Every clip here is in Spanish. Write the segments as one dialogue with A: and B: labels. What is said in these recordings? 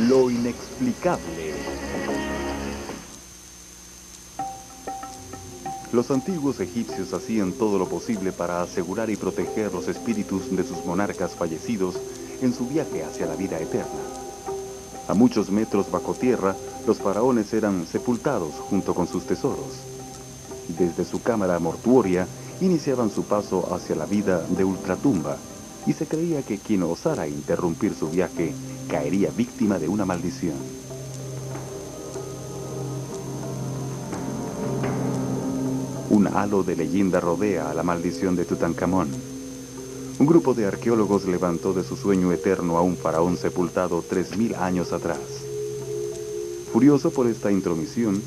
A: Lo inexplicable. Los antiguos egipcios hacían todo lo posible para asegurar y proteger los espíritus de sus monarcas fallecidos en su viaje hacia la vida eterna. A muchos metros bajo tierra, los faraones eran sepultados junto con sus tesoros. Desde su cámara mortuoria, iniciaban su paso hacia la vida de ultratumba, y se creía que quien osara interrumpir su viaje caería víctima de una maldición. Un halo de leyenda rodea a la maldición de Tutankamón. Un grupo de arqueólogos levantó de su sueño eterno a un faraón sepultado 3000 años atrás. Furioso por esta intromisión,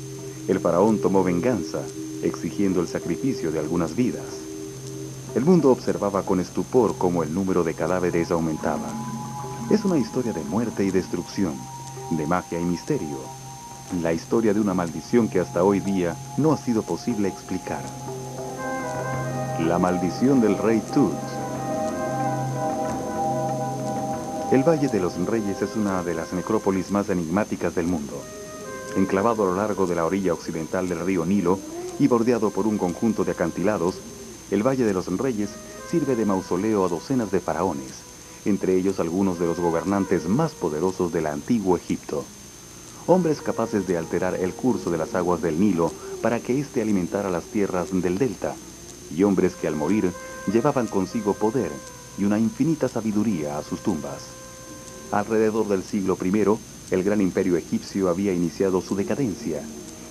A: el faraón tomó venganza, exigiendo el sacrificio de algunas vidas. El mundo observaba con estupor cómo el número de cadáveres aumentaba. Es una historia de muerte y destrucción, de magia y misterio. La historia de una maldición que hasta hoy día no ha sido posible explicar. La maldición del rey Tut. El Valle de los Reyes es una de las necrópolis más enigmáticas del mundo. Enclavado a lo largo de la orilla occidental del río Nilo y bordeado por un conjunto de acantilados, el Valle de los Reyes sirve de mausoleo a docenas de faraones, entre ellos algunos de los gobernantes más poderosos del antiguo Egipto. Hombres capaces de alterar el curso de las aguas del Nilo para que éste alimentara las tierras del delta, y hombres que al morir llevaban consigo poder y una infinita sabiduría a sus tumbas. Alrededor del siglo I, el gran imperio egipcio había iniciado su decadencia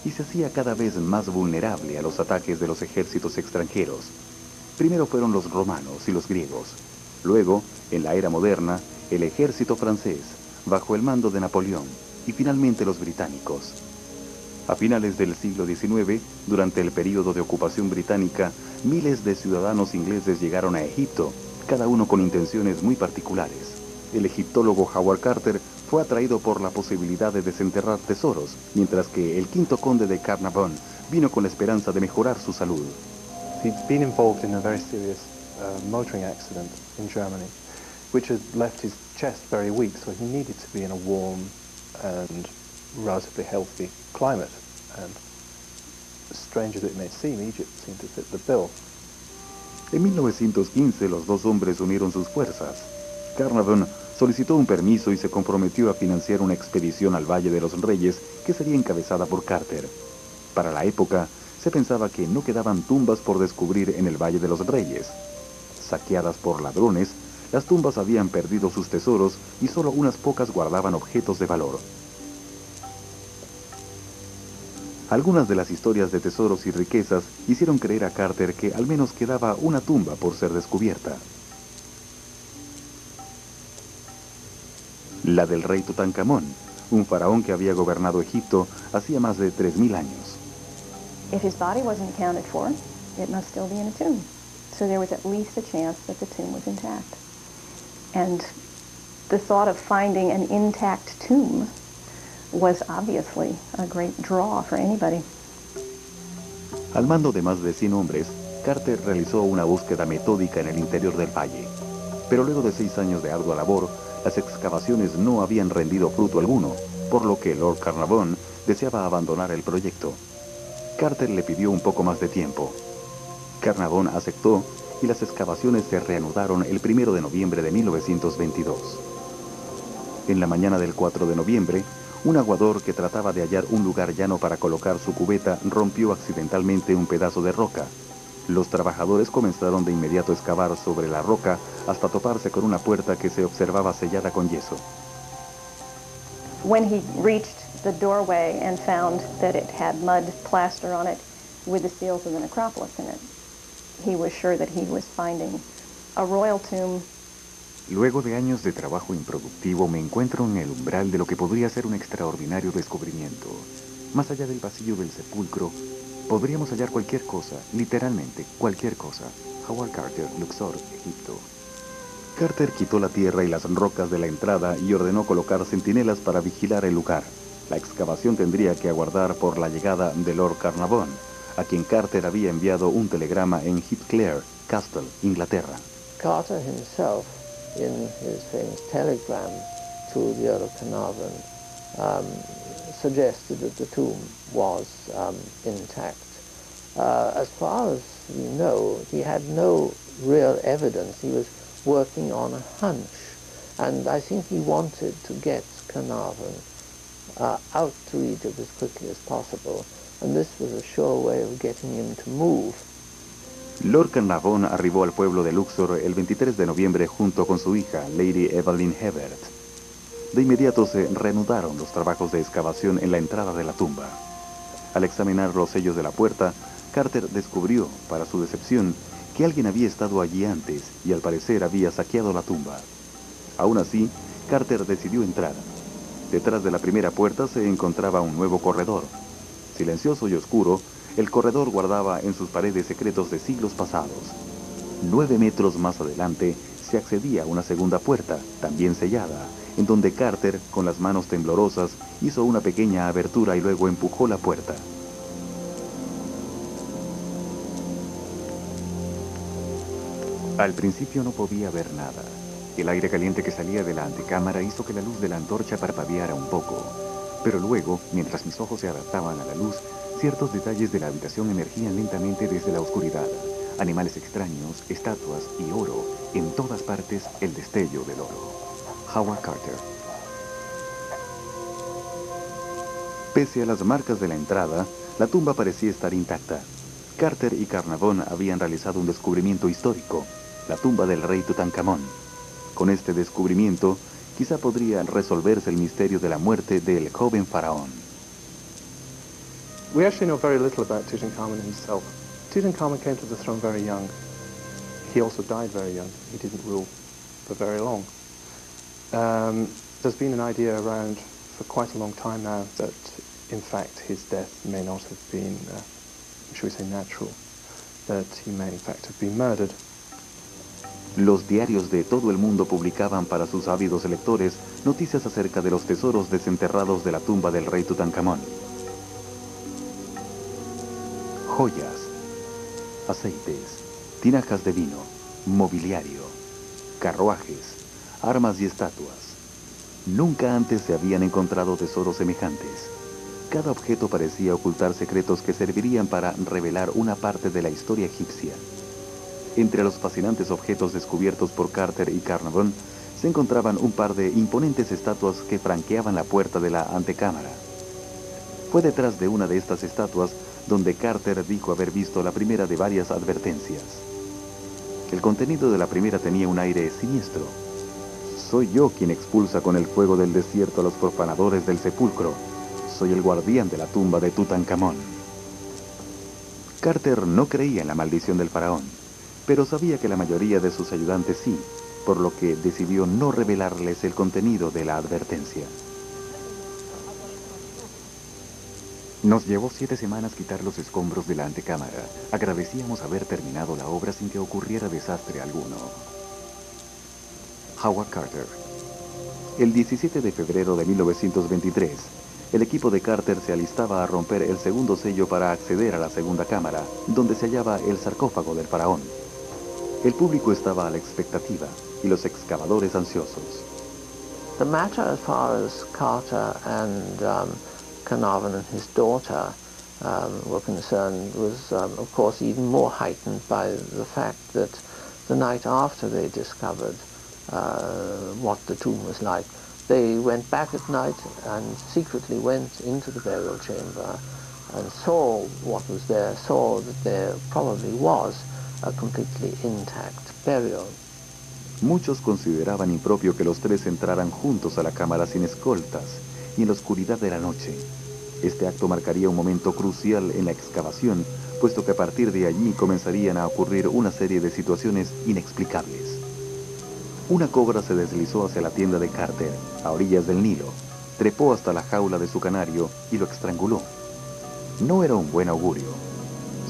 A: y se hacía cada vez más vulnerable a los ataques de los ejércitos extranjeros. Primero fueron los romanos y los griegos. Luego, en la era moderna, el ejército francés, bajo el mando de Napoleón, y finalmente los británicos. A finales del siglo XIX, durante el período de ocupación británica, miles de ciudadanos ingleses llegaron a Egipto, cada uno con intenciones muy particulares. El egiptólogo Howard Carter fue atraído por la posibilidad de desenterrar tesoros, mientras que el quinto conde de Carnarvon vino con la esperanza de mejorar su salud.
B: He'd been involved in a very serious motoring accident in Germany, which had left his chest very weak, so he needed to be in a warm and relatively healthy climate. And strange as it may seem, Egypt seemed to fit the bill.
A: En 1915, los dos hombres unieron sus fuerzas. Carnarvon solicitó un permiso y se comprometió a financiar una expedición al Valle de los Reyes que sería encabezada por Carter. Para la época, se pensaba que no quedaban tumbas por descubrir en el Valle de los Reyes. Saqueadas por ladrones, las tumbas habían perdido sus tesoros y solo unas pocas guardaban objetos de valor. Algunas de las historias de tesoros y riquezas hicieron creer a Carter que al menos quedaba una tumba por ser descubierta. La del rey Tutankamón, un faraón que había gobernado Egipto hacía más de 3000 años.
C: If his body wasn't accounted for, it must still be in a tomb. So there was at least a chance that the tomb was intact. And the thought of finding an intact tomb was obviously a great draw for anybody.
A: Al mando de más de 100 hombres, Carter realizó una búsqueda metódica en el interior del valle. Pero luego de 6 años de ardua labor, las excavaciones no habían rendido fruto alguno, por lo que Lord Carnarvon deseaba abandonar el proyecto. Carter le pidió un poco más de tiempo. Carnarvon aceptó y las excavaciones se reanudaron el 1 de noviembre de 1922. En la mañana del 4 de noviembre, un aguador que trataba de hallar un lugar llano para colocar su cubeta rompió accidentalmente un pedazo de roca. Los trabajadores comenzaron de inmediato a excavar sobre la roca hasta toparse con una puerta que se observaba sellada con yeso.
C: When he reached the doorway and found that it had mud plaster on it with the seals of the necropolis in it, he was sure that he was finding a royal tomb.
A: Luego de años de trabajo improductivo, me encuentro en el umbral de lo que podría ser un extraordinario descubrimiento. Más allá del pasillo del sepulcro, podríamos hallar cualquier cosa, literalmente cualquier cosa. Howard Carter, Luxor, Egipto. Carter quitó la tierra y las rocas de la entrada y ordenó colocar centinelas para vigilar el lugar. La excavación tendría que aguardar por la llegada de Lord Carnarvon, a quien Carter había enviado un telegrama en Heathcliff Castle, Inglaterra.
D: Carter himself, in his famous telegram to the Earl of Carnarvon, suggested that the tomb was intact. As far as we know, he had no real evidence. He was working on a hunch, and I think he wanted to get Carnarvon out to Egypt as quickly as possible, and this was a sure way of getting him to move.
A: Lord Carnarvon arribó al pueblo de Luxor el 23 de noviembre junto con su hija, Lady Evelyn Hebert. De inmediato se reanudaron los trabajos de excavación en la entrada de la tumba. Al examinar los sellos de la puerta, Carter descubrió, para su decepción, que alguien había estado allí antes y al parecer había saqueado la tumba. Aún así, Carter decidió entrar. Detrás de la primera puerta se encontraba un nuevo corredor. Silencioso y oscuro, el corredor guardaba en sus paredes secretos de siglos pasados. 9 metros más adelante se accedía a una segunda puerta, también sellada, en donde Carter, con las manos temblorosas, hizo una pequeña abertura y luego empujó la puerta. Al principio no podía ver nada. El aire caliente que salía de la antecámara hizo que la luz de la antorcha parpadeara un poco. Pero luego, mientras mis ojos se adaptaban a la luz, ciertos detalles de la habitación emergían lentamente desde la oscuridad. Animales extraños, estatuas y oro. En todas partes, el destello del oro. Howard Carter. Pese a las marcas de la entrada, la tumba parecía estar intacta. Carter y Carnarvon habían realizado un descubrimiento histórico, la tumba del rey Tutankamón. Con este descubrimiento, quizá podría resolverse el misterio de la muerte del joven faraón.
B: We actually know very little about Tutankhamun himself. Tutankhamun came to the throne very young. He also died very young. He didn't rule for very long. There's been an idea around for quite a long time now that, in fact, his death may not have been, shall we say, natural, that he may, in fact, have been murdered.
A: Los diarios de todo el mundo publicaban para sus ávidos lectores noticias acerca de los tesoros desenterrados de la tumba del rey Tutankamón. Joyas, aceites, tinajas de vino, mobiliario, carruajes, armas y estatuas. Nunca antes se habían encontrado tesoros semejantes. Cada objeto parecía ocultar secretos que servirían para revelar una parte de la historia egipcia. Entre los fascinantes objetos descubiertos por Carter y Carnarvon se encontraban un par de imponentes estatuas que franqueaban la puerta de la antecámara. Fue detrás de una de estas estatuas donde Carter dijo haber visto la primera de varias advertencias. El contenido de la primera tenía un aire siniestro. Soy yo quien expulsa con el fuego del desierto a los profanadores del sepulcro. Soy el guardián de la tumba de Tutankamón. Carter no creía en la maldición del faraón, pero sabía que la mayoría de sus ayudantes sí, por lo que decidió no revelarles el contenido de la advertencia. Nos llevó 7 semanas quitar los escombros de la antecámara. Agradecíamos haber terminado la obra sin que ocurriera desastre alguno. Howard Carter. El 17 de febrero de 1923, el equipo de Carter se alistaba a romper el segundo sello para acceder a la segunda cámara, donde se hallaba el sarcófago del faraón. El público estaba a la expectativa y los excavadores ansiosos.
D: The matter as far as Carter and Carnarvon and his daughter were concerned was, of course, even more heightened by the fact that the night after they discovered what the tomb was like, they went back at night and secretly went into the burial chamber and saw what was there, saw that there probably was a completely intact burial.
A: Muchos consideraban impropio que los tres entraran juntos a la cámara sin escoltas y en la oscuridad de la noche. Este acto marcaría un momento crucial en la excavación, puesto que a partir de allí comenzarían a ocurrir una serie de situaciones inexplicables. Una cobra se deslizó hacia la tienda de Carter, a orillas del Nilo, trepó hasta la jaula de su canario y lo estranguló. No era un buen augurio.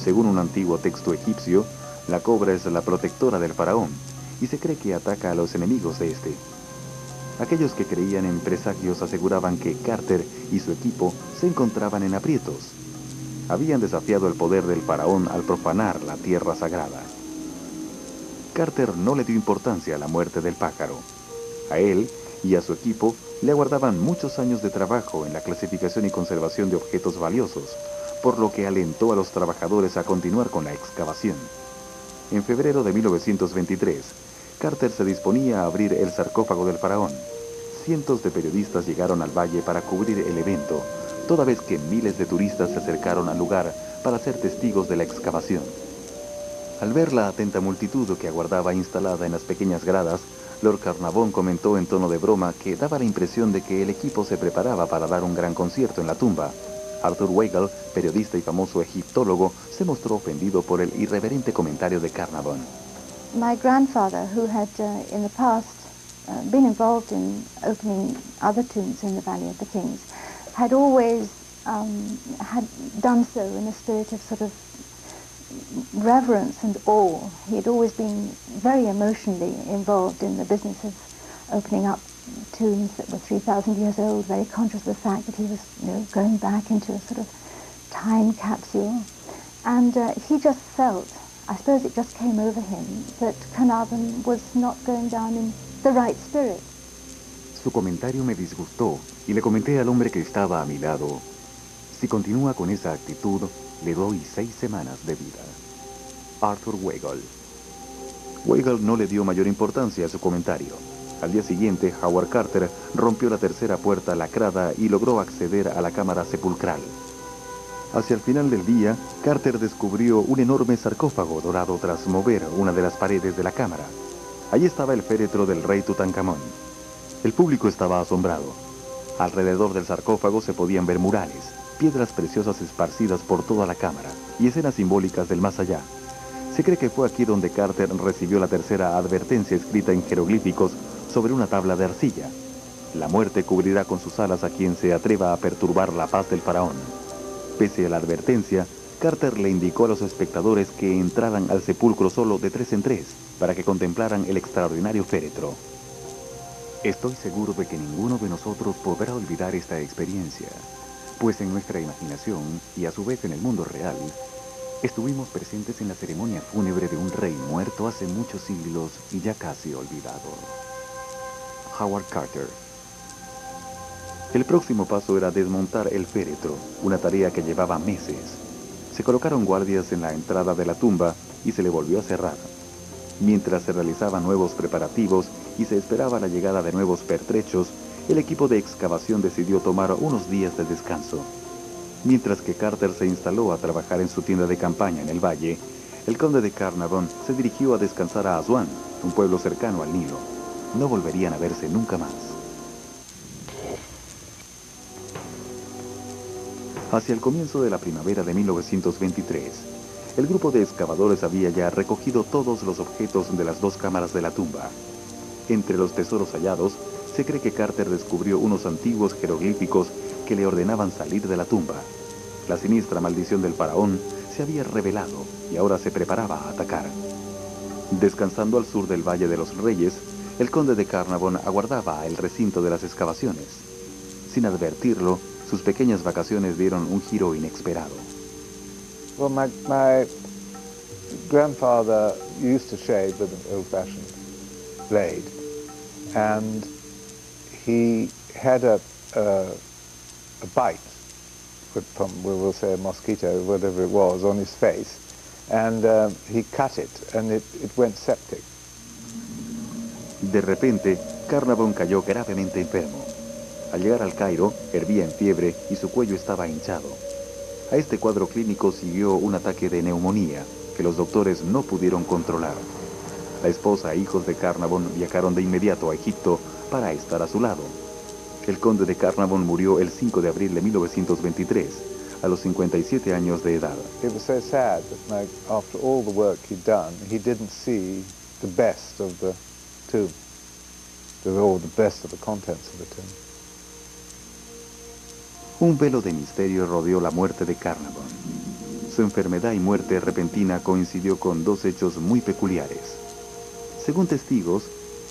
A: Según un antiguo texto egipcio, la cobra es la protectora del faraón y se cree que ataca a los enemigos de este. Aquellos que creían en presagios aseguraban que Carter y su equipo se encontraban en aprietos. Habían desafiado el poder del faraón al profanar la tierra sagrada. Carter no le dio importancia a la muerte del pájaro. A él, y a su equipo le aguardaban muchos años de trabajo en la clasificación y conservación de objetos valiosos, por lo que alentó a los trabajadores a continuar con la excavación. En febrero de 1923, Carter se disponía a abrir el sarcófago del faraón. Cientos de periodistas llegaron al valle para cubrir el evento, toda vez que miles de turistas se acercaron al lugar para ser testigos de la excavación. Al ver la atenta multitud que aguardaba instalada en las pequeñas gradas, Lord Carnarvon comentó en tono de broma que daba la impresión de que el equipo se preparaba para dar un gran concierto en la tumba. Arthur Weigel, periodista y famoso egiptólogo, se mostró ofendido por el irreverente comentario de Carnarvon.
E: My grandfather, who had in the past been involved in opening other tombs in the Valley of the Kings, had always had done so in a spirit of sort of reverence and awe. He had always been very emotionally involved in the business of opening up tombs that were 3,000 years old, very conscious of the fact that he was, going back into a sort of time capsule. And he just felt, I suppose it just came over him, that Carnarvon was not going down in the right spirit.
A: Su comentario me disgustó y le comenté al hombre que estaba a mi lado: si continúa con esa actitud, le doy 6 semanas de vida. Arthur Weigel. Weigel no le dio mayor importancia a su comentario. Al día siguiente, Howard Carter rompió la tercera puerta lacrada y logró acceder a la cámara sepulcral. Hacia el final del día, Carter descubrió un enorme sarcófago dorado tras mover una de las paredes de la cámara. Allí estaba el féretro del rey Tutankamón. El público estaba asombrado. Alrededor del sarcófago se podían ver murales, piedras preciosas esparcidas por toda la cámara y escenas simbólicas del más allá. Se cree que fue aquí donde Carter recibió la tercera advertencia escrita en jeroglíficos sobre una tabla de arcilla. La muerte cubrirá con sus alas a quien se atreva a perturbar la paz del faraón. Pese a la advertencia, Carter le indicó a los espectadores que entraran al sepulcro solo de 3 en 3 para que contemplaran el extraordinario féretro. Estoy seguro de que ninguno de nosotros podrá olvidar esta experiencia, pues en nuestra imaginación, y a su vez en el mundo real, estuvimos presentes en la ceremonia fúnebre de un rey muerto hace muchos siglos y ya casi olvidado. Howard Carter. El próximo paso era desmontar el féretro, una tarea que llevaba meses. Se colocaron guardias en la entrada de la tumba y se le volvió a cerrar. Mientras se realizaban nuevos preparativos y se esperaba la llegada de nuevos pertrechos, el equipo de excavación decidió tomar unos días de descanso. Mientras que Carter se instaló a trabajar en su tienda de campaña en el valle, el conde de Carnarvon se dirigió a descansar a Aswan, un pueblo cercano al Nilo. No volverían a verse nunca más. Hacia el comienzo de la primavera de 1923, el grupo de excavadores había ya recogido todos los objetos de las 2 cámaras de la tumba. Entre los tesoros hallados, se cree que Carter descubrió unos antiguos jeroglíficos que le ordenaban salir de la tumba. La siniestra maldición del faraón se había revelado y ahora se preparaba a atacar. Descansando al sur del Valle de los Reyes, el conde de Carnarvon aguardaba el recinto de las excavaciones. Sin advertirlo, sus pequeñas vacaciones dieron un giro inesperado.
B: Well, my grandfather used to shave with an old-fashioned blade, and he had a bite, from, we will say a mosquito, whatever it was, on his face, and he cut it, and it went septic.
A: De repente, Carnarvon cayó gravemente enfermo. Al llegar al Cairo, hervía en fiebre y su cuello estaba hinchado. A este cuadro clínico siguió un ataque de neumonía que los doctores no pudieron controlar. La esposa e hijos de Carnarvon viajaron de inmediato a Egipto para estar a su lado. El conde de Carnarvon murió el 5 de abril de 1923, a los 57 años de edad.
B: It was so sad that after all the work he'd done, he didn't see the best of the tomb, or the best of the contents of the tomb.
A: Un velo de misterio rodeó la muerte de Carnarvon. Su enfermedad y muerte repentina coincidió con 2 hechos muy peculiares. Según testigos,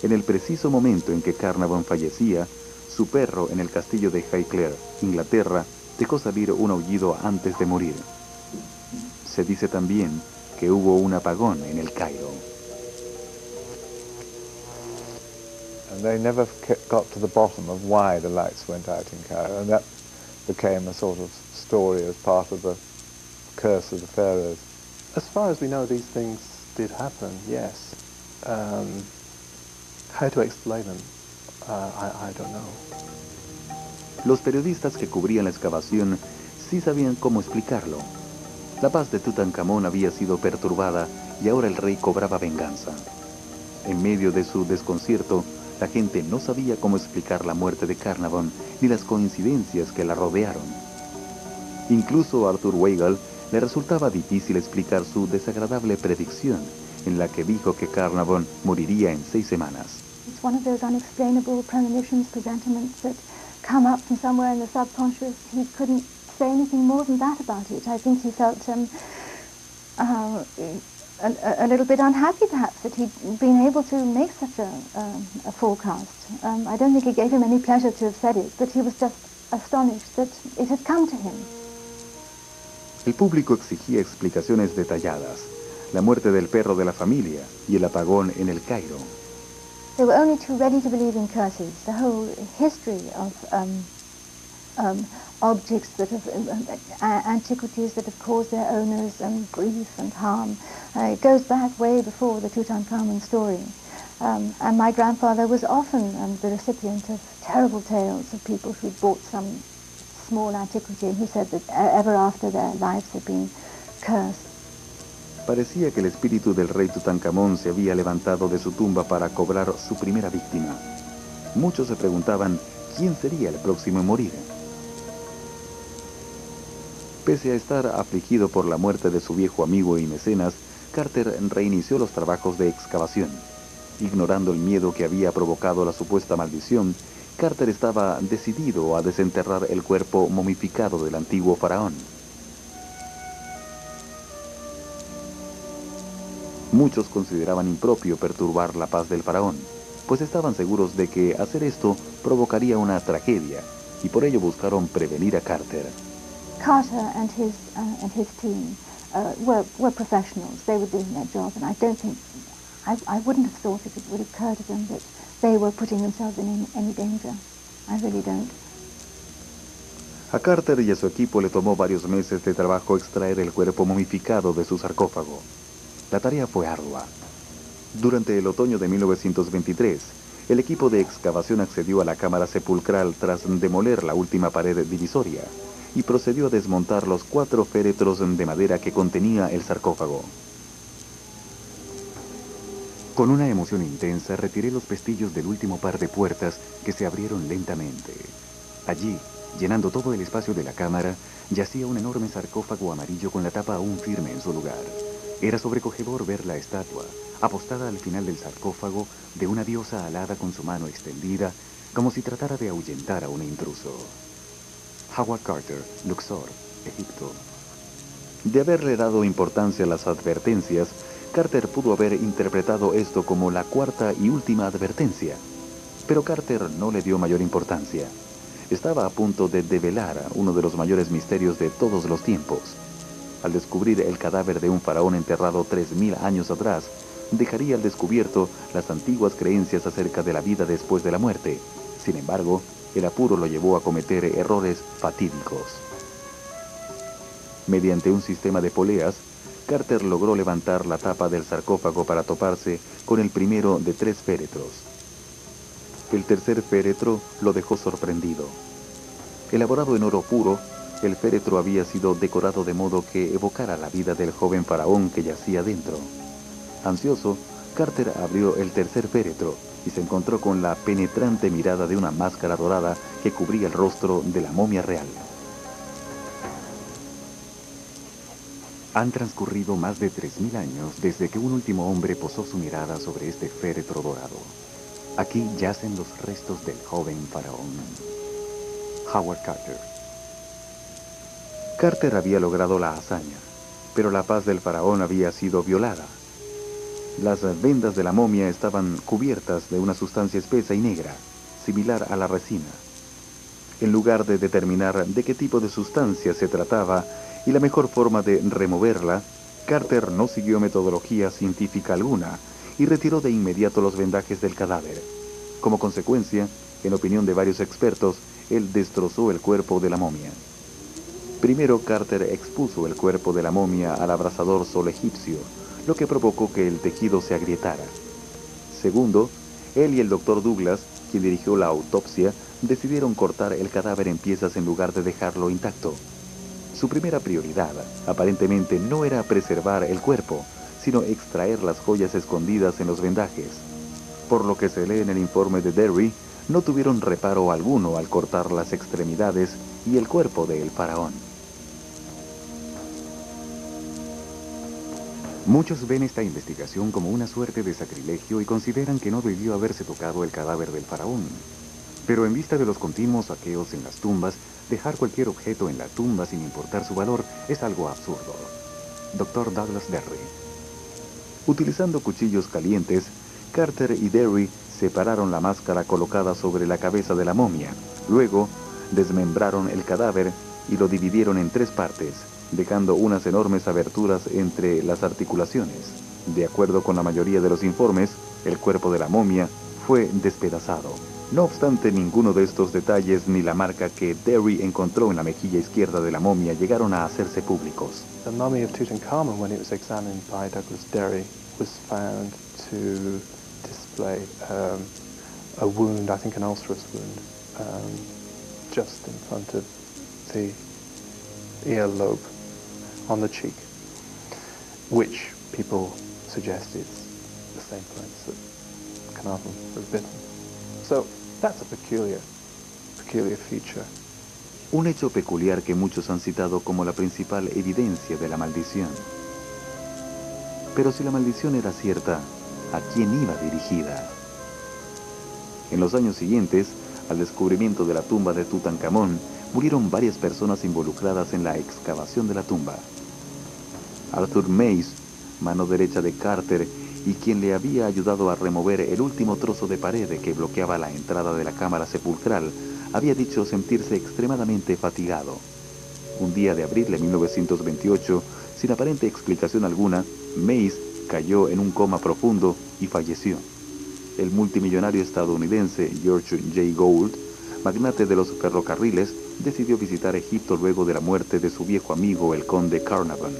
A: en el preciso momento en que Carnarvon fallecía, su perro en el castillo de Highclere, Inglaterra, dejó salir un aullido antes de morir. Se dice también que hubo un apagón en el Cairo.
F: and they never got to the bottom of why the lights went out in Cairo, and that became a sort of story as part of the curse of the pharaohs.
B: As far as we know, these things did happen, yes. How to explain them, I don't know.
A: Los periodistas que cubrían la excavación sí sabían cómo explicarlo. La paz de Tutankamón había sido perturbada y ahora el rey cobraba venganza. En medio de su desconcierto, la gente no sabía cómo explicar la muerte de Carnarvon ni las coincidencias que la rodearon. Incluso a Arthur Weigall le resultaba difícil explicar su desagradable predicción en la que dijo que Carnarvon moriría en 6 semanas.
E: It's one of those unexplainable premonitions, presentiments that come up from somewhere in the subconscious. He couldn't say anything more than that about it. I think he felt a little bit unhappy, perhaps, that he'd been able to make such a forecast. I don't think it gave him any pleasure to have said it, but he was just astonished that it had come to him.
A: El público exigía explicaciones detalladas, la muerte del perro de la familia y el apagón en el Cairo.
E: They were only too ready to believe in curses. The whole history of objects that have, antiquities that have caused their owners grief and harm, it goes back way before the Tutankhamun story. And my grandfather was often the recipient of terrible tales of people who bought some small antiquity, and he said that ever after their lives had been cursed.
A: Parecía que el espíritu del rey Tutankamón se había levantado de su tumba para cobrar su primera víctima. Muchos se preguntaban quién sería el próximo en morir. Pese a estar afligido por la muerte de su viejo amigo y mecenas, Carter reinició los trabajos de excavación. Ignorando el miedo que había provocado la supuesta maldición, Carter estaba decidido a desenterrar el cuerpo momificado del antiguo faraón. Muchos consideraban impropio perturbar la paz del faraón, pues estaban seguros de que hacer esto provocaría una tragedia, y por ello buscaron prevenir a Carter.
E: Carter and his team were professionals. They were doing their job, and I don't think, I wouldn't have thought it would occur to them that they were putting themselves in any danger. I really don't.
A: A Carter y a su equipo le tomó varios meses de trabajo extraer el cuerpo momificado de su sarcófago. La tarea fue ardua. Durante el otoño de 1923, el equipo de excavación accedió a la cámara sepulcral tras demoler la última pared divisoria y procedió a desmontar los 4 féretros de madera que contenía el sarcófago. Con una emoción intensa retiré los pestillos del último par de puertas que se abrieron lentamente. Allí, llenando todo el espacio de la cámara, yacía un enorme sarcófago amarillo con la tapa aún firme en su lugar. Era sobrecogedor ver la estatua, apostada al final del sarcófago, de una diosa alada con su mano extendida, como si tratara de ahuyentar a un intruso. Howard Carter, Luxor, Egipto. De haberle dado importancia a las advertencias, Carter pudo haber interpretado esto como la 4ª y última advertencia. Pero Carter no le dio mayor importancia. Estaba a punto de develar uno de los mayores misterios de todos los tiempos. Al descubrir el cadáver de un faraón enterrado 3000 años atrás, dejaría al descubierto las antiguas creencias acerca de la vida después de la muerte. Sin embargo, el apuro lo llevó a cometer errores fatídicos. Mediante un sistema de poleas, Carter logró levantar la tapa del sarcófago para toparse con el primero de 3 féretros. El tercer féretro lo dejó sorprendido. Elaborado en oro puro, el féretro había sido decorado de modo que evocara la vida del joven faraón que yacía dentro. Ansioso, Carter abrió el tercer féretro y se encontró con la penetrante mirada de una máscara dorada que cubría el rostro de la momia real. Han transcurrido más de 3000 años desde que un último hombre posó su mirada sobre este féretro dorado. Aquí yacen los restos del joven faraón. Howard Carter. Carter había logrado la hazaña, pero la paz del faraón había sido violada. Las vendas de la momia estaban cubiertas de una sustancia espesa y negra, similar a la resina. En lugar de determinar de qué tipo de sustancia se trataba y la mejor forma de removerla, Carter no siguió metodología científica alguna y retiró de inmediato los vendajes del cadáver. Como consecuencia, en opinión de varios expertos, él destrozó el cuerpo de la momia. Primero, Carter expuso el cuerpo de la momia al abrasador sol egipcio, lo que provocó que el tejido se agrietara. Segundo, él y el doctor Douglas, quien dirigió la autopsia, decidieron cortar el cadáver en piezas en lugar de dejarlo intacto. Su primera prioridad, aparentemente, no era preservar el cuerpo, sino extraer las joyas escondidas en los vendajes. Por lo que se lee en el informe de Derry, no tuvieron reparo alguno al cortar las extremidades y el cuerpo del faraón. Muchos ven esta investigación como una suerte de sacrilegio y consideran que no debió haberse tocado el cadáver del faraón. Pero en vista de los continuos saqueos en las tumbas, dejar cualquier objeto en la tumba sin importar su valor es algo absurdo. Dr. Douglas Derry. Utilizando cuchillos calientes, Carter y Derry separaron la máscara colocada sobre la cabeza de la momia. Luego, desmembraron el cadáver y lo dividieron en 3 partes, dejando unas enormes aberturas entre las articulaciones. De acuerdo con la mayoría de los informes, el cuerpo de la momia fue despedazado. No obstante, ninguno de estos detalles ni la marca que Derry encontró en la mejilla izquierda de la momia llegaron a hacerse públicos.
B: The mummy of Tutankhamun, when it was examined by Douglas Derry, was found to display a wound, I think an ulcerous wound, just in front of the earlobe on the cheek, which people suggest is the same place that Carnarvon was bitten. So that's a peculiar feature.
A: Un hecho peculiar que muchos han citado como la principal evidencia de la maldición. Pero si la maldición era cierta, ¿a quién iba dirigida? En los años siguientes, al descubrimiento de la tumba de Tutankamón, murieron varias personas involucradas en la excavación de la tumba. Arthur Mace, mano derecha de Carter, y quien le había ayudado a remover el último trozo de pared que bloqueaba la entrada de la cámara sepulcral, había dicho sentirse extremadamente fatigado. Un día de abril de 1928, sin aparente explicación alguna, Mace cayó en un coma profundo y falleció. El multimillonario estadounidense George J. Gould, magnate de los ferrocarriles, decidió visitar Egipto luego de la muerte de su viejo amigo el conde Carnarvon.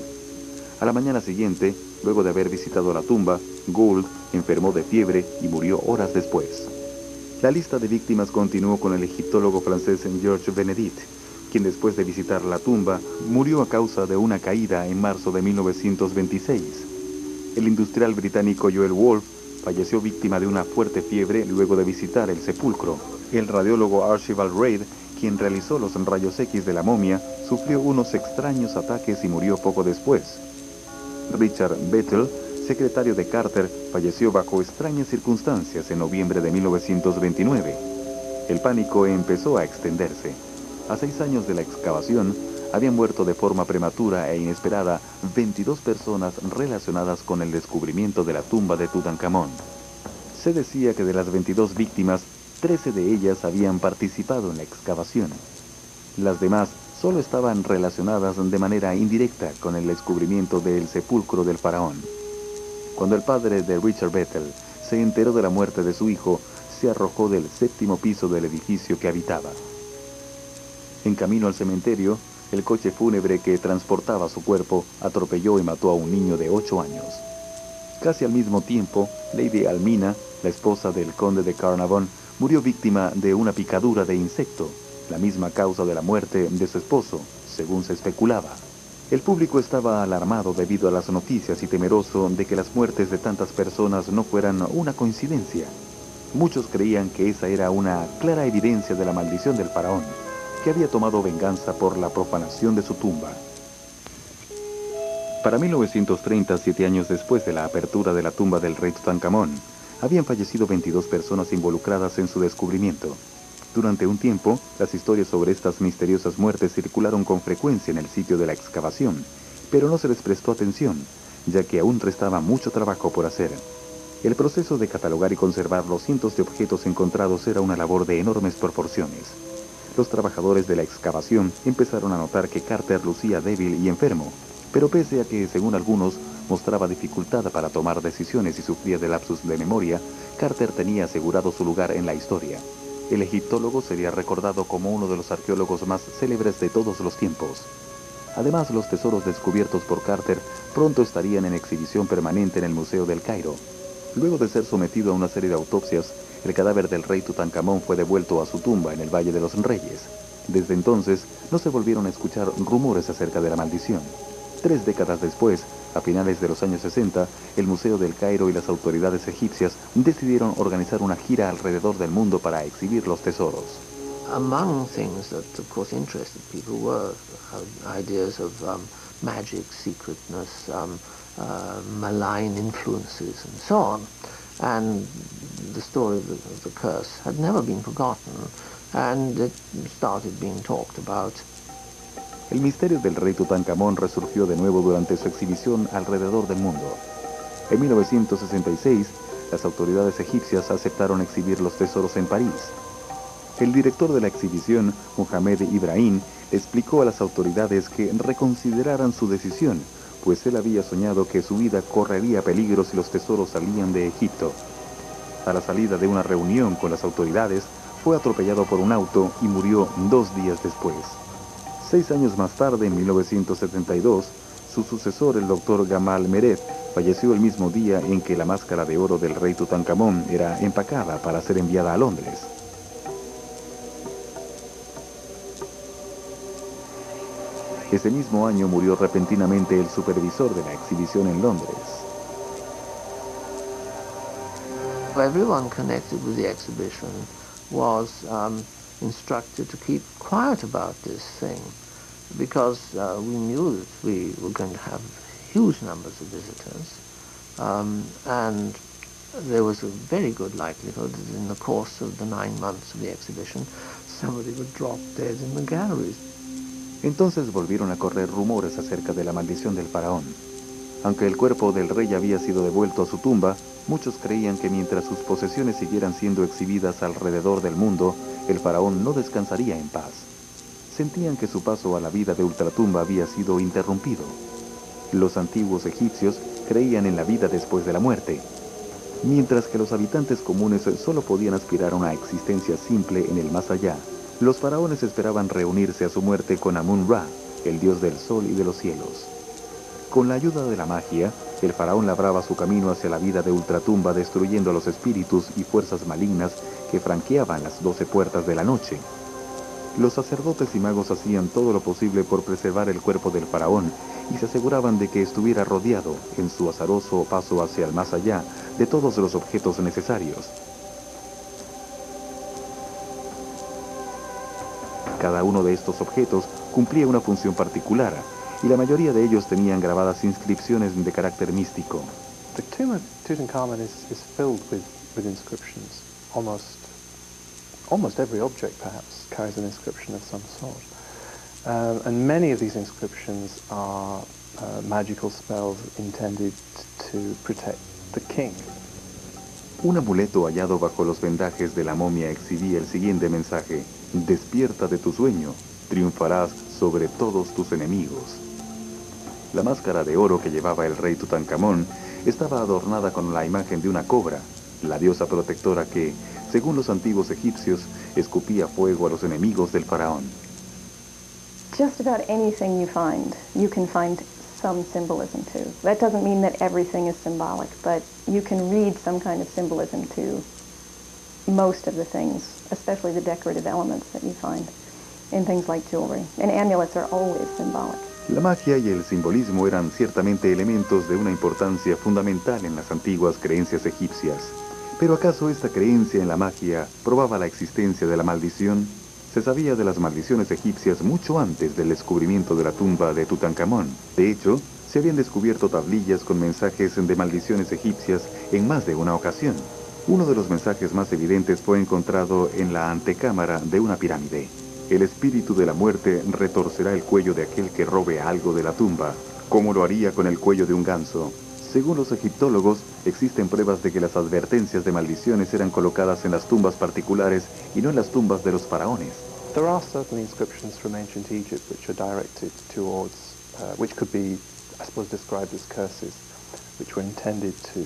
A: A la mañana siguiente, luego de haber visitado la tumba, Gould enfermó de fiebre y murió horas después. La lista de víctimas continuó con el egiptólogo francés Georges Benedit, quien después de visitar la tumba murió a causa de una caída en marzo de 1926. El industrial británico Joel Wolfe falleció víctima de una fuerte fiebre luego de visitar el sepulcro. El radiólogo Archibald Reid, quien realizó los rayos X de la momia, sufrió unos extraños ataques y murió poco después. Richard Bethel, secretario de Carter, falleció bajo extrañas circunstancias en noviembre de 1929. El pánico empezó a extenderse. A 6 años de la excavación, habían muerto de forma prematura e inesperada 22 personas relacionadas con el descubrimiento de la tumba de Tutankamón. Se decía que de las 22 víctimas, 13 de ellas habían participado en la excavación. Las demás solo estaban relacionadas de manera indirecta con el descubrimiento del sepulcro del faraón. Cuando el padre de Richard Bethel se enteró de la muerte de su hijo, se arrojó del 7º piso del edificio que habitaba. En camino al cementerio, el coche fúnebre que transportaba su cuerpo atropelló y mató a un niño de 8 años. Casi al mismo tiempo, Lady Almina, la esposa del conde de Carnarvon, murió víctima de una picadura de insecto, la misma causa de la muerte de su esposo, según se especulaba. El público estaba alarmado debido a las noticias y temeroso de que las muertes de tantas personas no fueran una coincidencia. Muchos creían que esa era una clara evidencia de la maldición del faraón, que había tomado venganza por la profanación de su tumba. Para 1930, 7 años después de la apertura de la tumba del rey Tutankamón, habían fallecido 22 personas involucradas en su descubrimiento. Durante un tiempo, las historias sobre estas misteriosas muertes circularon con frecuencia en el sitio de la excavación, pero no se les prestó atención, ya que aún restaba mucho trabajo por hacer. El proceso de catalogar y conservar los cientos de objetos encontrados era una labor de enormes proporciones. Los trabajadores de la excavación empezaron a notar que Carter lucía débil y enfermo, pero pese a que, según algunos, mostraba dificultad para tomar decisiones y sufría de lapsus de memoria, Carter tenía asegurado su lugar en la historia. El egiptólogo sería recordado como uno de los arqueólogos más célebres de todos los tiempos. Además, los tesoros descubiertos por Carter pronto estarían en exhibición permanente en el Museo del Cairo. Luego de ser sometido a una serie de autopsias, el cadáver del rey Tutankamón fue devuelto a su tumba en el Valle de los Reyes. Desde entonces, no se volvieron a escuchar rumores acerca de la maldición. 3 décadas después, a finales de los años 60, el Museo del Cairo y las autoridades egipcias decidieron organizar una gira alrededor del mundo para exhibir los tesoros.
D: Among things that, of course, interested people were ideas of magic, secretness, malign influences, and so on. And the story of the curse had never been forgotten, and it started being talked about.
A: El misterio del rey Tutankamón resurgió de nuevo durante su exhibición alrededor del mundo. En 1966, las autoridades egipcias aceptaron exhibir los tesoros en París. El director de la exhibición, Mohamed Ibrahim, explicó a las autoridades que reconsideraran su decisión, pues él había soñado que su vida correría peligro si los tesoros salían de Egipto. A la salida de una reunión con las autoridades, fue atropellado por un auto y murió 2 días después. 6 años más tarde, en 1972, su sucesor, el doctor Gamal Mered, falleció el mismo día en que la máscara de oro del rey Tutankamón era empacada para ser enviada a Londres. Ese mismo año murió repentinamente el supervisor de la exhibición en Londres.
D: Everyone connected with the exhibition was instructed to keep quiet about this thing because we knew that we were going to have huge numbers of visitors, and there was a very good likelihood that in the course of the 9 months of the exhibition somebody would drop dead in the galleries.
A: Entonces volvieron a correr rumores acerca de la maldición del faraón. Aunque el cuerpo del rey había sido devuelto a su tumba, muchos creían que mientras sus posesiones siguieran siendo exhibidas alrededor del mundo, el faraón no descansaría en paz. Sentían que su paso a la vida de ultratumba había sido interrumpido. Los antiguos egipcios creían en la vida después de la muerte, mientras que los habitantes comunes solo podían aspirar a una existencia simple en el más allá. Los faraones esperaban reunirse a su muerte con Amun-Ra, el dios del sol y de los cielos. Con la ayuda de la magia, el faraón labraba su camino hacia la vida de ultratumba, destruyendo a los espíritus y fuerzas malignas que franqueaban las 12 puertas de la noche. Los sacerdotes y magos hacían todo lo posible por preservar el cuerpo del faraón y se aseguraban de que estuviera rodeado, en su azaroso paso hacia el más allá, de todos los objetos necesarios. Cada uno de estos objetos cumplía una función particular, y la mayoría de ellos tenían grabadas inscripciones de carácter místico.
B: The tomb of Tutankhamun is filled with inscriptions. Almost every object, perhaps, carries an inscription of some sort. And many of these inscriptions are magical spells intended to protect the king.
A: Un amuleto hallado bajo los vendajes de la momia exhibía el siguiente mensaje: despierta de tu sueño, triunfarás sobre todos tus enemigos. La máscara de oro que llevaba el rey Tutankamón estaba adornada con la imagen de una cobra, la diosa protectora que, según los antiguos egipcios, escupía fuego a los enemigos del faraón.
C: Just about anything you can find some symbolism to. That doesn't mean that everything is symbolic, but you can read some kind of symbolism to most of the things, especially the decorative elements that you find in things like jewelry. And amulets are always symbolic.
A: La magia y el simbolismo eran ciertamente elementos de una importancia fundamental en las antiguas creencias egipcias. ¿Pero acaso esta creencia en la magia probaba la existencia de la maldición? Se sabía de las maldiciones egipcias mucho antes del descubrimiento de la tumba de Tutankamón. De hecho, se habían descubierto tablillas con mensajes de maldiciones egipcias en más de una ocasión. Uno de los mensajes más evidentes fue encontrado en la antecámara de una pirámide. El espíritu de la muerte retorcerá el cuello de aquel que robe algo de la tumba, como lo haría con el cuello de un ganso. Según los egiptólogos, existen pruebas de que las advertencias de maldiciones eran colocadas en las tumbas particulares y no en las tumbas de los faraones.
B: There are certain inscriptions from ancient Egypt which are directed towards, which could be, I suppose, described as curses. which were intended to,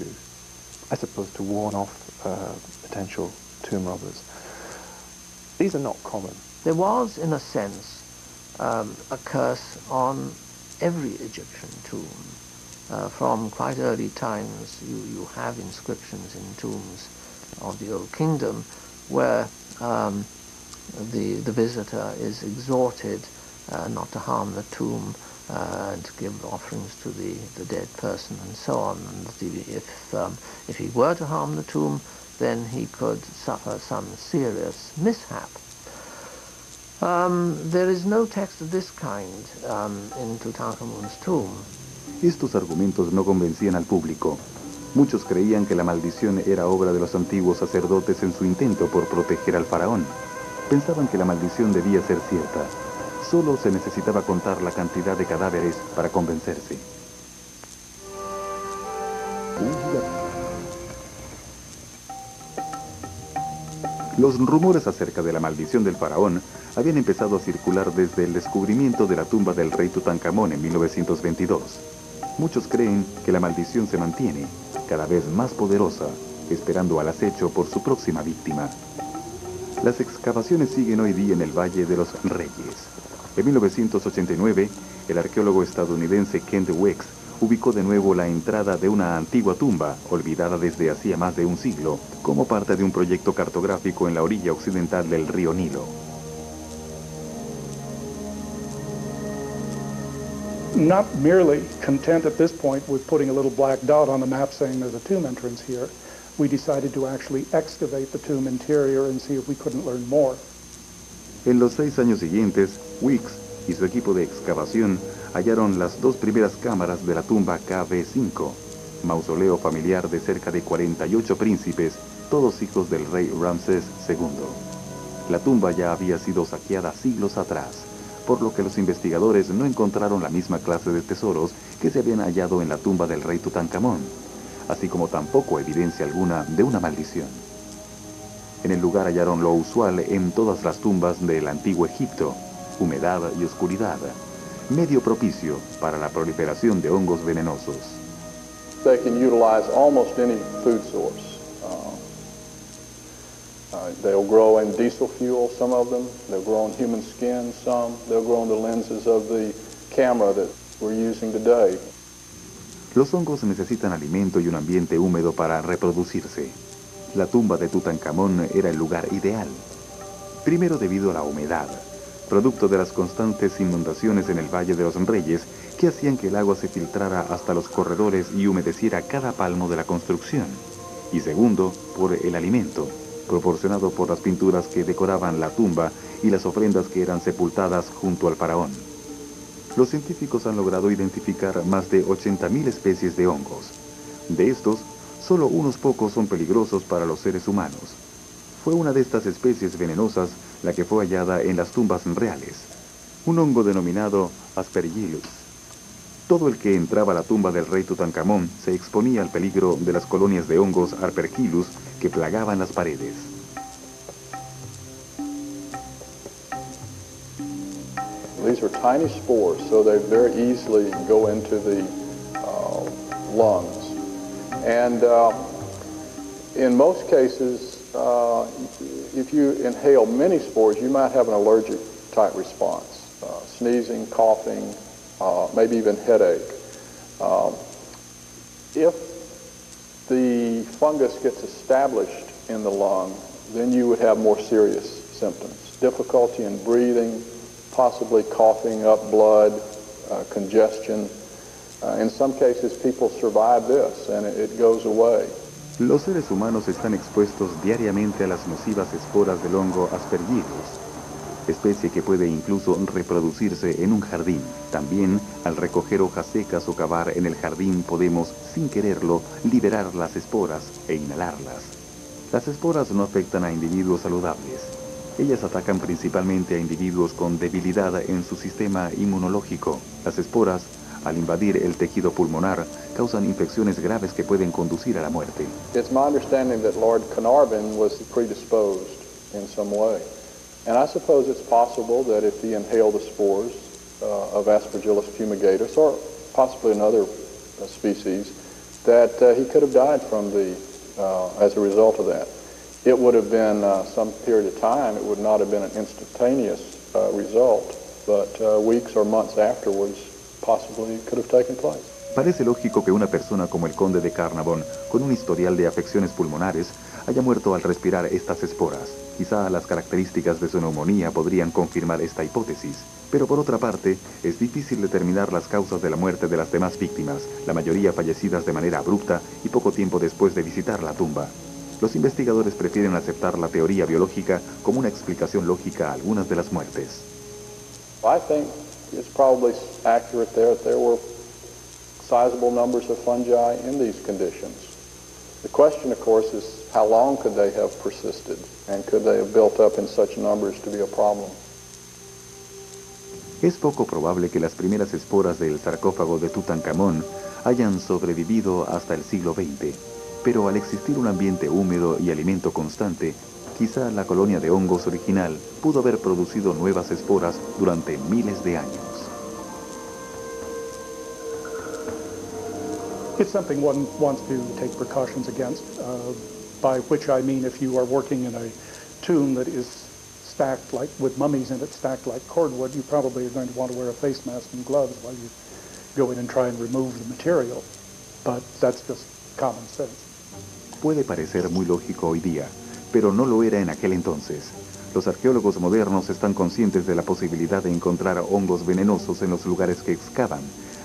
B: I suppose, to warn off potential tomb robbers. These are not common.
D: There was, in a sense, a curse on every Egyptian tomb. From quite early times, you have inscriptions in tombs of the Old Kingdom where the visitor is exhorted not to harm the tomb and to give offerings to the dead person and so on. And if he were to harm the tomb, then he could suffer some serious mishap. There is no text of this kind in Tutankhamun's tomb.
A: Estos argumentos no convencían al público. Muchos creían que la maldición era obra de los antiguos sacerdotes en su intento por proteger al faraón. Pensaban que la maldición debía ser cierta. Solo se necesitaba contar la cantidad de cadáveres para convencerse. Los rumores acerca de la maldición del faraón habían empezado a circular desde el descubrimiento de la tumba del rey Tutankamón en 1922. Muchos creen que la maldición se mantiene, cada vez más poderosa, esperando al acecho por su próxima víctima. Las excavaciones siguen hoy día en el Valle de los Reyes. En 1989, el arqueólogo estadounidense Kent Weeks ubicó de nuevo la entrada de una antigua tumba, olvidada desde hacía más de un siglo, como parte de un proyecto cartográfico en la orilla occidental del río Nilo.
G: Not merely content at this point with putting a little black dot on the map saying there's a tomb entrance here, we decided to actually excavate the tomb interior and see if we couldn't learn more.
A: En los 6 años siguientes, Weeks y su equipo de excavación hallaron las 2 primeras cámaras de la tumba KB5, mausoleo familiar de cerca de 48 príncipes, todos hijos del rey Ramsés II. La tumba ya había sido saqueada siglos atrás, por lo que los investigadores no encontraron la misma clase de tesoros que se habían hallado en la tumba del rey Tutankamón, así como tampoco evidencia alguna de una maldición. En el lugar hallaron lo usual en todas las tumbas del antiguo Egipto: humedad y oscuridad, medio propicio para la proliferación de hongos venenosos.
H: They can utilize almost any food source. They'll grow in diesel fuel, some of them. They'll grow in human skin, some. They'll grow in the lenses of the camera that we're using today.
A: Los hongos necesitan alimento y un ambiente húmedo para reproducirse. La tumba de Tutankamón era el lugar ideal. Primero debido a la humedad, producto de las constantes inundaciones en el Valle de los Reyes que hacían que el agua se filtrara hasta los corredores y humedeciera cada palmo de la construcción. Y segundo, por el alimento, proporcionado por las pinturas que decoraban la tumba y las ofrendas que eran sepultadas junto al faraón. Los científicos han logrado identificar más de 80.000 especies de hongos. De estos, solo unos pocos son peligrosos para los seres humanos. Fue una de estas especies venenosas la que fue hallada en las tumbas reales, un hongo denominado Aspergillus. Todo el que entraba a la tumba del rey Tutankamón se exponía al peligro de las colonias de hongos Aspergillus que plagaban las paredes.
H: These are tiny spores, so they very easily go into the lungs. And in most cases, if you inhale many spores, you might have an allergic type response, sneezing, coughing, maybe even headache. If the fungus gets established in the lung, then you would have more serious symptoms. Difficulty in breathing, possibly coughing up blood, congestion. In some cases, people survive this and it goes away.
A: Los seres humanos están expuestos diariamente a las nocivas esporas del hongo Aspergillus, especie que puede incluso reproducirse en un jardín. También, al recoger hojas secas o cavar en el jardín, podemos, sin quererlo, liberar las esporas e inhalarlas. Las esporas no afectan a individuos saludables. Ellas atacan principalmente a individuos con debilidad en su sistema inmunológico. Las esporas, al invadir el tejido pulmonar, causan infecciones graves que pueden conducir a la muerte.
H: It's my understanding that Lord Carnarvon was predisposed in some way. And I suppose it's possible that if he inhaled the spores of Aspergillus fumigatus, or possibly another species, that he could have died from as a result of that. It would have been some period of time. It would not have been an instantaneous result, but weeks or months afterwards, possibly it could have taken place.
A: Parece lógico que una persona como el conde de Carnarvon, con un historial de afecciones pulmonares, haya muerto al respirar estas esporas. Quizá las características de su neumonía podrían confirmar esta hipótesis. Pero por otra parte, es difícil determinar las causas de la muerte de las demás víctimas, la mayoría fallecidas de manera abrupta y poco tiempo después de visitar la tumba. Los investigadores prefieren aceptar la teoría biológica como una explicación lógica a algunas de las muertes.
H: I think it's probably accurate there that there were sizable numbers of fungi in these conditions. The question, of course, is how long could they have persisted, and could they have built up in such numbers to be a problem?
A: Es poco probable que las primeras esporas del sarcófago de Tutankamón hayan sobrevivido hasta el siglo XX, pero al existir un ambiente húmedo y alimento constante, quizá la colonia de hongos original pudo haber producido nuevas esporas durante miles de años.
G: It's something one wants to take precautions against, by which I mean if you are working in a tomb that is stacked like with mummies in it, stacked like cordwood, you probably are going to want to wear a face mask and gloves while you go in and try and remove the material. But that's just common sense.
A: Puede parecer muy lógico hoy día, pero no lo era en aquel entonces. Los arqueólogos modernos están conscientes de la posibilidad de encontrar hongos venenosos en los lugares que excavan,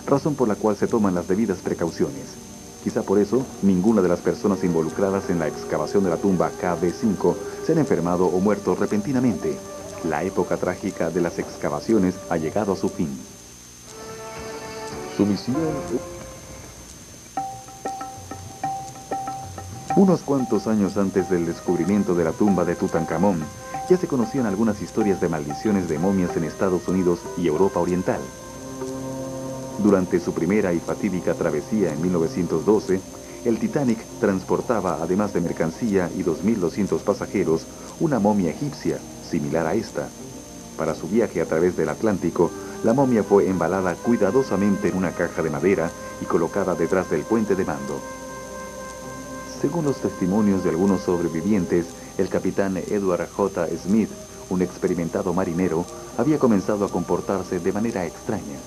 A: razón por la cual se toman las debidas precauciones. Quizá por eso, ninguna de las personas involucradas en la excavación de la tumba KB5 se han enfermado o muerto repentinamente. La época trágica de las excavaciones ha llegado a su fin. Su misión... Unos cuantos años antes del descubrimiento de la tumba de Tutankamón, ya se conocían algunas historias de maldiciones de momias en Estados Unidos y Europa Oriental. Durante su primera y fatídica travesía en 1912, el Titanic transportaba, además de mercancía y 2.200 pasajeros, una momia egipcia, similar a esta. Para su viaje a través del Atlántico, la momia fue embalada cuidadosamente en una caja de madera y colocada detrás del puente de mando. Según los testimonios de algunos sobrevivientes, el capitán Edward J. Smith, un experimentado marinero, había comenzado a comportarse de manera extraña.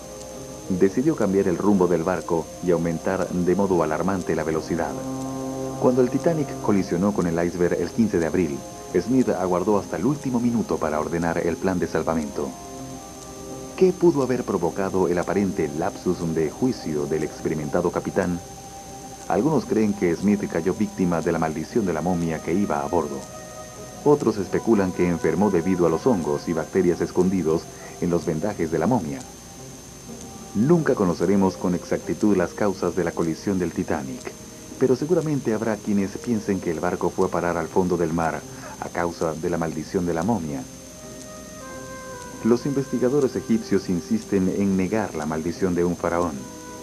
A: Decidió cambiar el rumbo del barco y aumentar de modo alarmante la velocidad. Cuando el Titanic colisionó con el iceberg el 15 de abril, Smith aguardó hasta el último minuto para ordenar el plan de salvamento. ¿Qué pudo haber provocado el aparente lapsus de juicio del experimentado capitán? Algunos creen que Smith cayó víctima de la maldición de la momia que iba a bordo. Otros especulan que enfermó debido a los hongos y bacterias escondidos en los vendajes de la momia. Nunca conoceremos con exactitud las causas de la colisión del Titanic, pero seguramente habrá quienes piensen que el barco fue a parar al fondo del mar a causa de la maldición de la momia. Los investigadores egipcios insisten en negar la maldición de un faraón,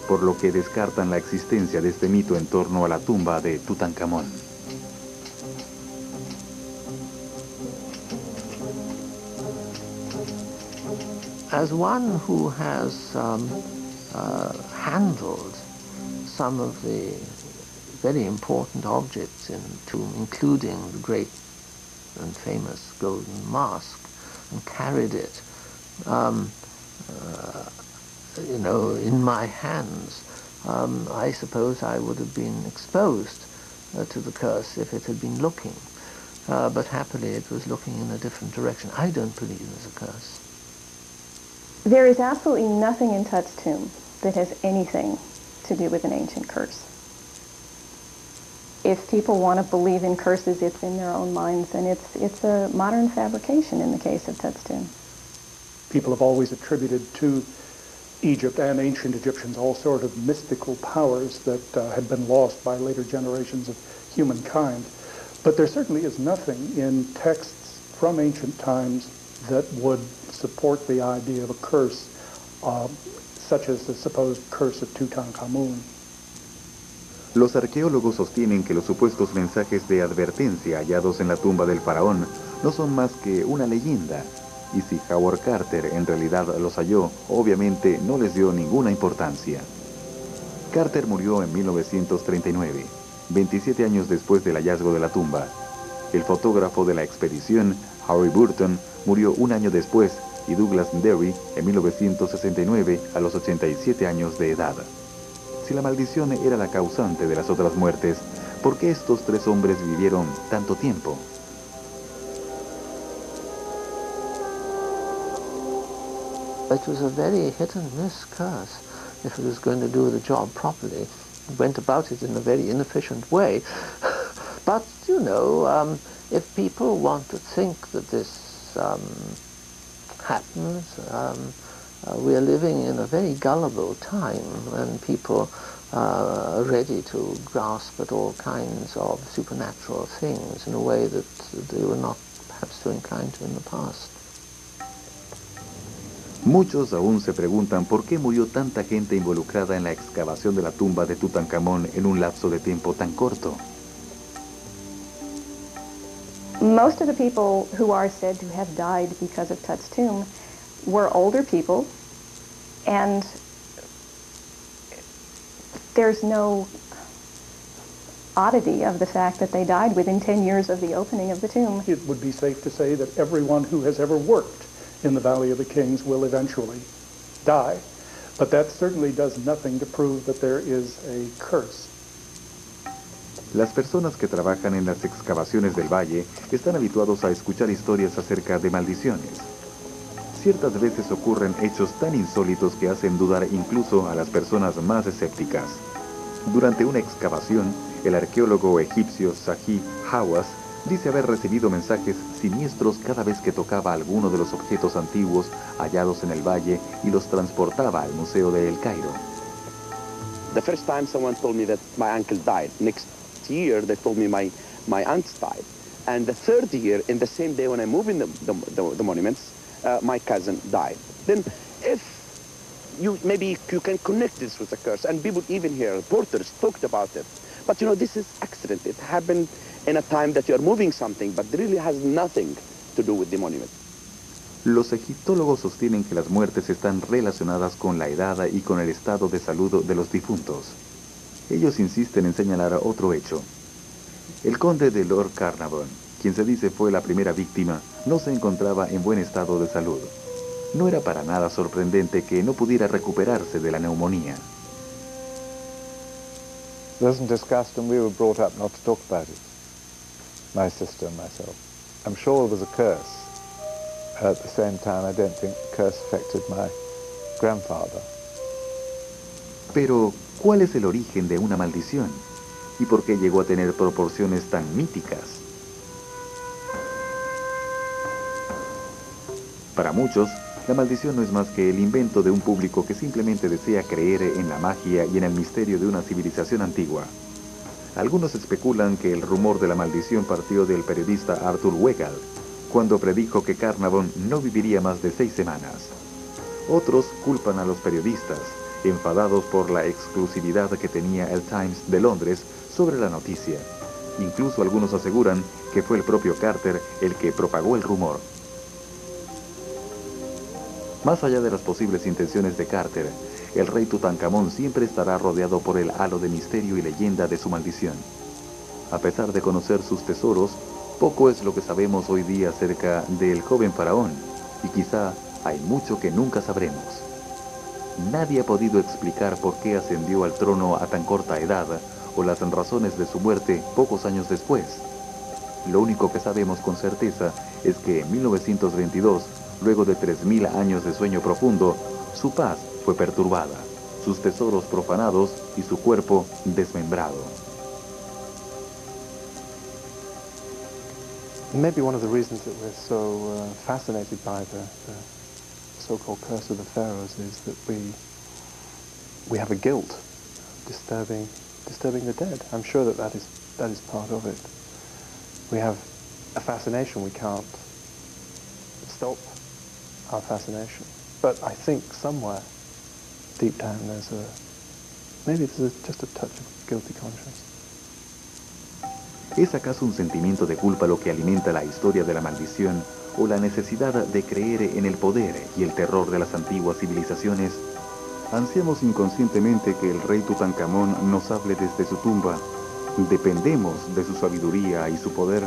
A: por lo que descartan la existencia de este mito en torno a la tumba de Tutankamón.
D: As one who has handled some of the very important objects in the tomb, including the great and famous golden mask, and carried it, in my hands, I suppose I would have been exposed to the curse if it had been looking. But happily it was looking in a different direction. I don't believe there's a curse.
C: There is absolutely nothing in Tut's tomb that has anything to do with an ancient curse. If people want to believe in curses, it's in their own minds, and it's a modern fabrication in the case of Tut's tomb.
G: People have always attributed to Egypt and ancient Egyptians all sort of mystical powers that had been lost by later generations of humankind. But there certainly is nothing in texts from ancient times that would support the idea of a curse, such as the supposed curse of Tutankhamun.
A: Los arqueólogos sostienen que los supuestos mensajes de advertencia hallados en la tumba del faraón no son más que una leyenda, y si Howard Carter en realidad los halló, obviamente no les dio ninguna importancia. Carter murió en 1939, 27 años después del hallazgo de la tumba. El fotógrafo de la expedición, Harry Burton, murió un año después y Douglas Derry en 1969 a los 87 años de edad. Si la maldición era la causante de las otras muertes, ¿por qué estos tres hombres vivieron tanto tiempo?
D: It was a very hit and miss curse. If it was going to do the job properly, it went about it in a very inefficient way. But, you know, if people want to think that this happens, we are living in a very gullible time when people are ready to grasp at all kinds of supernatural things in a way that they were not perhaps so inclined to in the past.
A: Muchos aún se preguntan por qué murió tanta gente involucrada en la excavación de la tumba de Tutankamón en un lapso de tiempo tan corto.
C: Most of the people who are said to have died because of Tut's tomb were older people, and there's no oddity of the fact that they died within 10 years of the opening of the tomb.
G: It would be safe to say that everyone who has ever worked in the Valley of the Kings will eventually die, but that certainly does nothing to prove that there is a curse.
A: Las personas que trabajan en las excavaciones del valle están habituados a escuchar historias acerca de maldiciones. Ciertas veces ocurren hechos tan insólitos que hacen dudar incluso a las personas más escépticas. Durante una excavación, el arqueólogo egipcio Zahi Hawass dice haber recibido mensajes siniestros cada vez que tocaba alguno de los objetos antiguos hallados en el valle y los transportaba al Museo de El Cairo.
I: The first time someone told me that my uncle died. Next year they told me my aunt died. And the third year, in the same day when I moved in the monuments, my cousin died. Then if maybe you can connect this with a curse, and people even here, reporters talked about it. But you know, this is accident. It happened in a time that you're moving something, but it really has nothing to do with the monument.
A: Los egiptólogos sostienen que las muertes están relacionadas con la edad y con el estado de salud de los difuntos. Ellos insisten en señalar otro hecho. El conde de Lord Carnarvon, quien se dice fue la primera víctima, no se encontraba en buen estado de salud. No era para nada sorprendente que no pudiera recuperarse de la neumonía.
F: It wasn't discussed, and we were brought up not to talk about it, my sister and myself. I'm sure there was a curse. At the same time, I don't think the curse affected my grandfather.
A: Pero, ¿cuál es el origen de una maldición? ¿Y por qué llegó a tener proporciones tan míticas? Para muchos, la maldición no es más que el invento de un público que simplemente desea creer en la magia y en el misterio de una civilización antigua. Algunos especulan que el rumor de la maldición partió del periodista Arthur Wegal, cuando predijo que Carnarvon no viviría más de 6 semanas. Otros culpan a los periodistas, enfadados por la exclusividad que tenía el Times de Londres sobre la noticia. Incluso algunos aseguran que fue el propio Carter el que propagó el rumor. Más allá de las posibles intenciones de Carter, el rey Tutankamón siempre estará rodeado por el halo de misterio y leyenda de su maldición. A pesar de conocer sus tesoros, poco es lo que sabemos hoy día acerca del joven faraón, y quizá hay mucho que nunca sabremos. Nadie ha podido explicar por qué ascendió al trono a tan corta edad, o las razones de su muerte pocos años después. Lo único que sabemos con certeza es que en 1922, luego de 3000 años de sueño profundo, su paz fue perturbada, sus tesoros profanados y su cuerpo desmembrado.
B: Maybe one of the reasons that we're so fascinated by the so-called curse of the pharaohs is that we have a guilt disturbing the dead. I'm sure that is part of it. We have a fascination. We can't stop our fascination. But I think somewhere deep down there's just a touch of guilty conscience.
A: ¿Es acaso un sentimiento de culpa lo que alimenta la historia de la maldición o la necesidad de creer en el poder y el terror de las antiguas civilizaciones? Ansiamos inconscientemente que el rey Tutankamón nos hable desde su tumba. Dependemos de su sabiduría y su poder.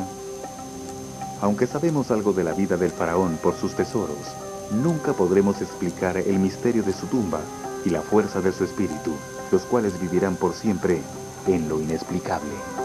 A: Aunque sabemos algo de la vida del faraón por sus tesoros, nunca podremos explicar el misterio de su tumba y la fuerza de su espíritu, los cuales vivirán por siempre en lo inexplicable.